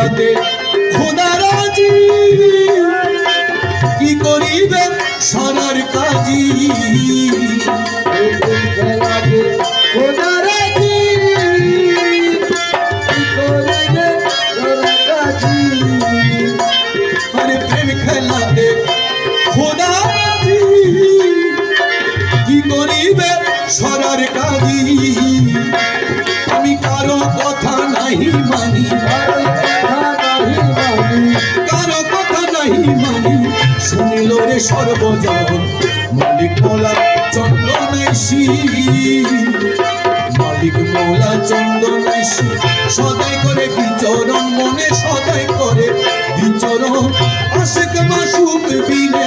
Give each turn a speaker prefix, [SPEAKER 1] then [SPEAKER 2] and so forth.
[SPEAKER 1] খেলাতে খোদা রাজি, কি করিবে সারার কাজী।
[SPEAKER 2] খেলাতে খোদা রাজি, কি করিবে সারার কাজী।
[SPEAKER 1] আরে প্রেম খেলাতে খোদা রাজি, কি করিবে সারার কাজী। আমি কারো কথা নাই মানি, কারো কথা নাই মানি, শুনিল রে সর্বজন মালিক মোলা চন্দনাইশি, মালিক মোলা চন্দনাইশি। সদাই করে বিচরণ, মনে সদাই করে বিচরণ, আশেক মাসুক বিনে